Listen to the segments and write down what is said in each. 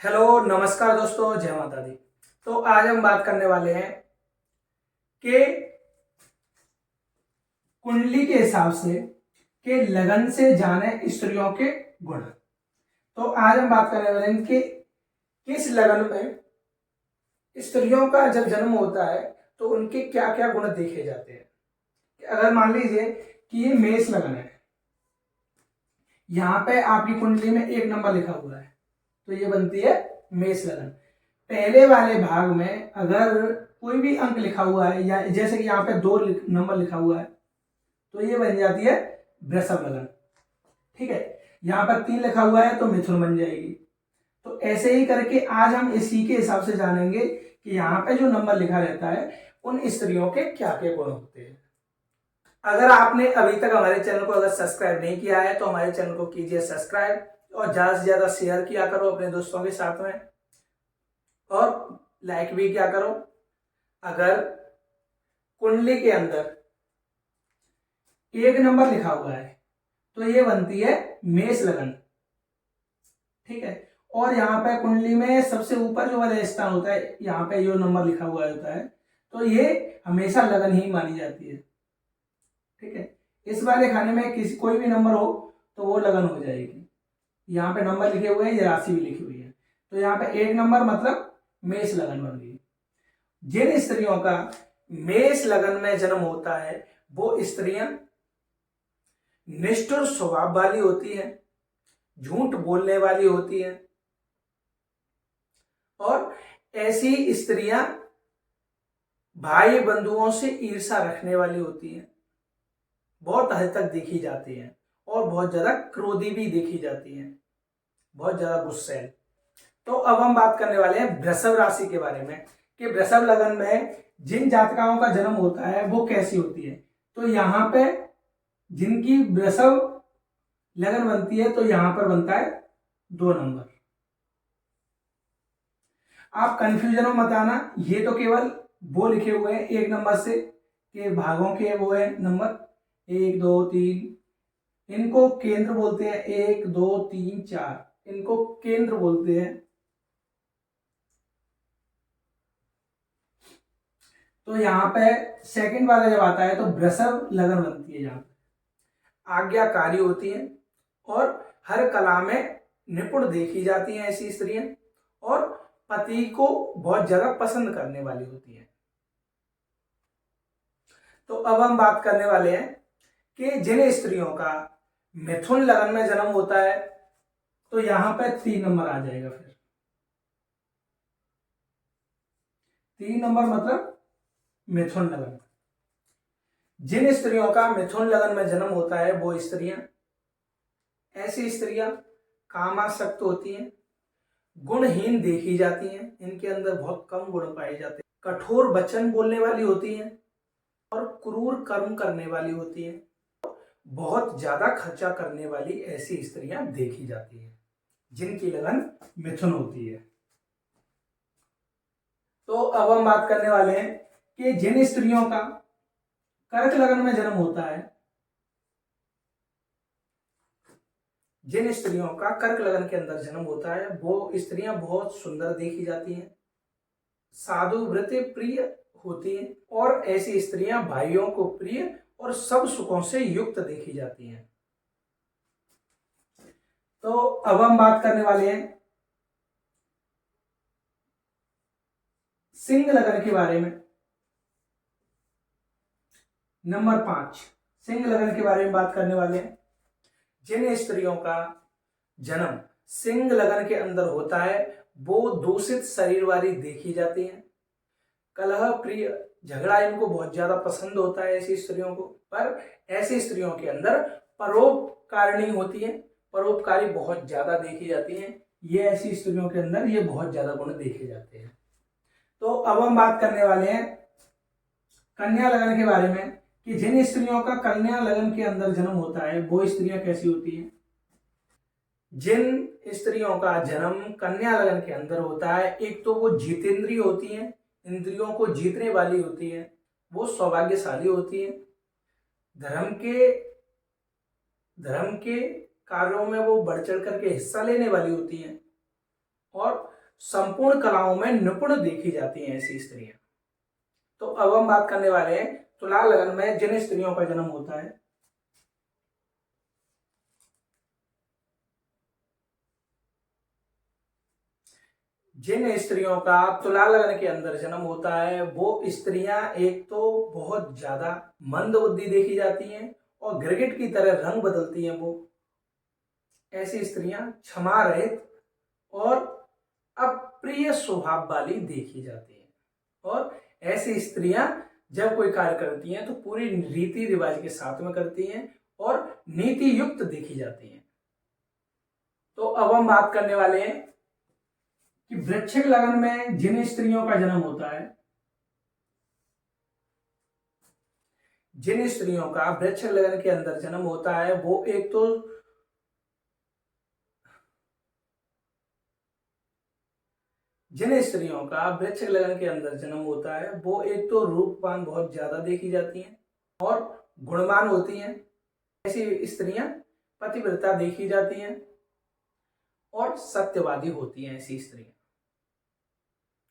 Hello नमस्कार दोस्तों, जय माता दी। तो आज हम बात करने वाले हैं कि कुंडली के हिसाब से कि लगन से जाने स्त्रियों के गुण। तो आज हम बात करने वाले हैं कि किस लगन में स्त्रियों का जब जन्म होता है तो उनके क्या क्या गुण देखे जाते हैं। अगर मान लीजिए कि ये मेष लगन है, यहाँ पे आपकी कुंडली में 1 नंबर लिखा हुआ है तो ये बनती है मेष लगन। पहले वाले भाग में अगर कोई भी अंक लिखा हुआ है या जैसे कि यहाँ पे 2 नंबर लिखा हुआ है तो ये बन जाती है वृषभ लगन। ठीक है, यहाँ पर 3 लिखा हुआ है तो मिथुन बन जाएगी। तो ऐसे ही करके आज हम इसी के हिसाब से जानेंगे कि यहाँ पे जो नंबर लिखा रहता है उन स्त्रियों के क्या क्या गुण होते हैं। अगर आपने अभी तक हमारे चैनल को अगर सब्सक्राइब नहीं किया है तो हमारे चैनल को कीजिए सब्सक्राइब और ज्यादा से ज्यादा शेयर किया करो अपने दोस्तों के साथ में, और लाइक भी क्या करो। अगर कुंडली के अंदर 1 नंबर लिखा हुआ है तो ये बनती है मेष लगन। ठीक है, और यहाँ पे कुंडली में सबसे ऊपर जो वाला स्थान होता है, यहाँ पे जो नंबर लिखा हुआ होता है तो ये हमेशा लगन ही मानी जाती है। ठीक है, इस वाले खाने में किसी कोई भी नंबर हो तो वो लगन हो जाएगी। यहाँ पे नंबर लिखे हुए हैं, ये राशि भी लिखी हुई है, तो यहाँ पे 1 नंबर मतलब मेष लगन बन गई। जिन स्त्रियों का मेष लगन में जन्म होता है वो स्त्रियां निष्ठुर स्वभाव वाली होती हैं, झूठ बोलने वाली होती हैं, और ऐसी स्त्रियां भाई बंधुओं से ईर्ष्या रखने वाली होती हैं, बहुत हद तक देखी जाती हैं, और बहुत ज्यादा क्रोधी भी देखी जाती हैं, बहुत ज्यादा गुस्सैल। तो अब हम बात करने वाले हैं वृषभ राशि के बारे में कि वृषभ लगन में जिन जातकाओं का जन्म होता है वो कैसी होती है। तो यहाँ पे जिनकी वृषभ लगन बनती है तो यहां पर बनता है 2 नंबर। आप कंफ्यूजन में मत आना, ये तो केवल वो लिखे हुए हैं 1 नंबर से के भागों के वो है नंबर 1 2 3, इनको केंद्र बोलते हैं। 1 2 3 4 इनको केंद्र बोलते हैं। तो यहाँ पे सेकंड वाला जब आता है तो वृषभ लगन बनती है, जहां आज्ञाकारी होती है और हर कला में निपुण देखी जाती हैं ऐसी स्त्रियां, और पति को बहुत ज्यादा पसंद करने वाली होती हैं। तो अब हम बात करने वाले हैं कि जिन स्त्रियों का मिथुन लगन में जन्म होता है तो यहां पर 3 नंबर आ जाएगा। फिर 3 नंबर मतलब मिथुन लगन। जिन स्त्रियों का मिथुन लगन में जन्म होता है वो स्त्रियां, ऐसी स्त्रियां कामासक्त होती हैं, गुणहीन देखी जाती हैं, इनके अंदर बहुत कम गुण पाए जाते हैं, कठोर वचन बोलने वाली होती हैं और क्रूर कर्म करने वाली होती हैं, बहुत ज्यादा खर्चा करने वाली ऐसी स्त्रियां देखी जाती हैं जिनकी लगन मिथुन होती है। तो अब हम बात करने वाले हैं कि जिन स्त्रियों का कर्क लगन में जन्म होता है, जिन स्त्रियों का कर्क लगन के अंदर जन्म होता है वो स्त्रियां बहुत सुंदर देखी जाती हैं, साधु व्रत प्रिय होती हैं, और ऐसी स्त्रियां भाइयों को प्रिय और सब सुखों से युक्त देखी जाती हैं। तो अब हम बात करने वाले हैं सिंह लगन के बारे में। नंबर 5 सिंह लगन के बारे में बात करने वाले हैं। जिन स्त्रियों का जन्म सिंह लगन के अंदर होता है वो दूषित शरीर वाली देखी जाती हैं, कलह प्रिय, झगड़ा इनको बहुत ज्यादा पसंद होता है ऐसी स्त्रियों को। पर ऐसी स्त्रियों के अंदर परोपकारिणी होती है, परोपकारी बहुत ज्यादा देखी जाती हैं। ये ऐसी स्त्रियों के अंदर ये बहुत ज्यादा गुण देखे जाते हैं। तो अब हम बात करने वाले हैं कन्या लगन के बारे में कि जिन स्त्रियों का कन्या लगन के अंदर जन्म होता है वो स्त्रियां कैसी होती हैं। जिन स्त्रियों का जन्म कन्या लगन के अंदर होता है, एक तो वो जितेंद्रिय होती हैं, इंद्रियों को जीतने वाली होती हैं, वो सौभाग्यशाली होती हैं, धर्म के कार्यों में वो बढ़ चढ़ करके हिस्सा लेने वाली होती हैं, और संपूर्ण कलाओं में निपुण देखी जाती हैं ऐसी स्त्रियां। तो अब हम बात करने वाले हैं तुला लगन में जिन स्त्रियों का जन्म होता है। जिन स्त्रियों का तुला लगन के अंदर जन्म होता है वो स्त्रियां एक तो बहुत ज्यादा मंद बुद्धि देखी जाती हैं और गिरगिट की तरह रंग बदलती हैं। वो ऐसी स्त्रियां क्षमा रहित और अप्रिय स्वभाव वाली देखी जाती हैं। और ऐसी स्त्रियां जब कोई कार्य करती हैं तो पूरी रीति रिवाज के साथ में करती हैं और नीति युक्त देखी जाती हैं। तो अब हम बात करने वाले हैं कि वृश्चिक लगन में जिन स्त्रियों का जन्म होता है, जिन स्त्रियों का वृश्चिक लगन के अंदर जन्म होता है वो एक तो जिन स्त्रियों का वृश्चिक लगन के अंदर जन्म होता है वो एक तो रूपवान बहुत ज्यादा देखी जाती हैं और गुणवान होती हैं। ऐसी स्त्रियां पतिव्रता देखी जाती हैं और सत्यवादी होती हैं ऐसी स्त्रियां।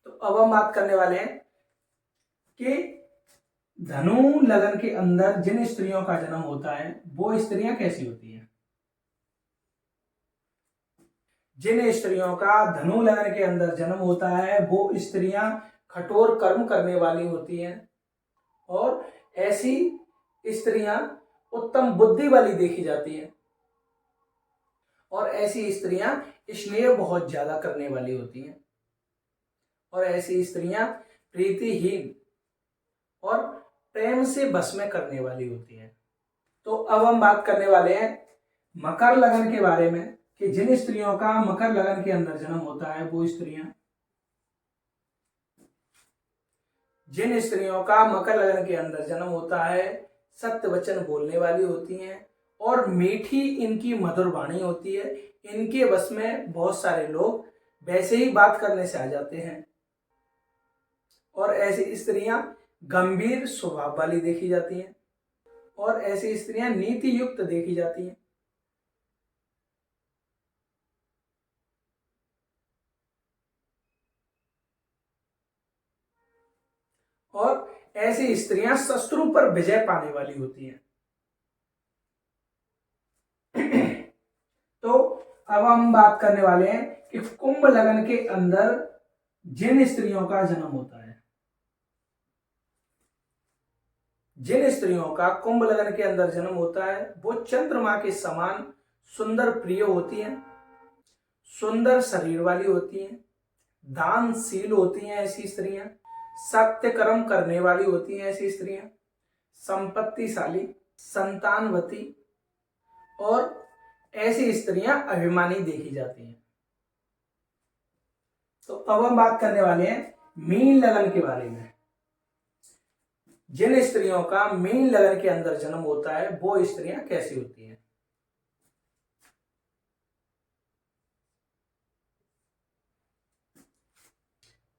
तो अब हम बात करने वाले हैं कि धनु लगन के अंदर जिन स्त्रियों का जन्म होता है वो स्त्रियां कैसी होती हैं। जिन स्त्रियों का धनु लगन के अंदर जन्म होता है वो स्त्रियां कठोर कर्म करने वाली होती हैं और ऐसी स्त्रियां उत्तम बुद्धि वाली देखी जाती हैं और ऐसी स्त्रियां स्नेह बहुत ज्यादा करने वाली होती हैं और ऐसी स्त्रियां प्रीतिहीन और प्रेम से बस में करने वाली होती हैं। तो अब हम बात करने वाले हैं मकर लगन के बारे में कि जिन स्त्रियों का मकर लगन के अंदर जन्म होता है वो स्त्रियां, जिन स्त्रियों का मकर लगन के अंदर जन्म होता है सत्य वचन बोलने वाली होती हैं और मीठी इनकी मधुर वाणी होती है। इनके बस में बहुत सारे लोग वैसे ही बात करने से आ जाते हैं और ऐसी स्त्रियां गंभीर स्वभाव वाली देखी जाती हैं और ऐसी स्त्रियां नीति युक्त देखी जाती हैं। और ऐसी स्त्रियां शत्रु पर विजय पाने वाली होती हैं। तो अब हम बात करने वाले हैं कि कुंभ लगन के अंदर जिन स्त्रियों का जन्म होता है, जिन स्त्रियों का कुंभ लगन के अंदर जन्म होता है वो चंद्रमा के समान सुंदर प्रिय होती हैं, सुंदर शरीर वाली होती हैं, दानशील होती हैं ऐसी स्त्रियां, सत्य कर्म करने वाली होती हैं ऐसी स्त्रियां, संपत्तिशाली, संतानवती और ऐसी स्त्रियां अभिमानी देखी जाती हैं। तो अब हम बात करने वाले हैं मीन लगन के बारे में। जिन स्त्रियों का मीन लगन के अंदर जन्म होता है वो स्त्रियां कैसी होती हैं।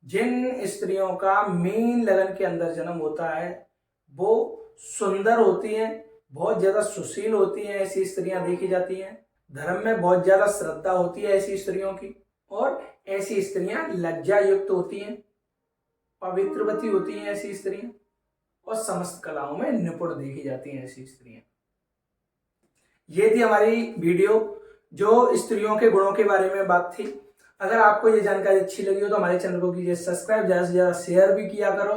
जिन स्त्रियों का मीन लगन के अंदर जन्म होता है वो सुंदर होती हैं, बहुत ज्यादा सुशील होती हैं ऐसी स्त्रियां देखी जाती हैं, धर्म में बहुत ज्यादा श्रद्धा होती है ऐसी स्त्रियों की और ऐसी स्त्रियां लज्जा युक्त होती हैं, पवित्रवती होती हैं ऐसी स्त्रियां और समस्त कलाओं में निपुण देखी जाती हैं ऐसी स्त्रियां। ये थी हमारी वीडियो जो स्त्रियों के गुणों के बारे में बात थी। अगर आपको ये जानकारी अच्छी लगी हो तो हमारे चैनल को कीजिए सब्सक्राइब, ज्यादा से ज्यादा शेयर भी किया करो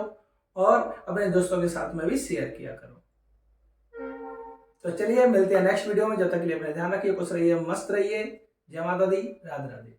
और अपने दोस्तों के साथ में भी शेयर किया करो। तो चलिए मिलते हैं नेक्स्ट वीडियो में। जब तक के लिए अपना ध्यान रखिए, खुश रहिए, मस्त रहिए। जय माता दी, राधे राधे।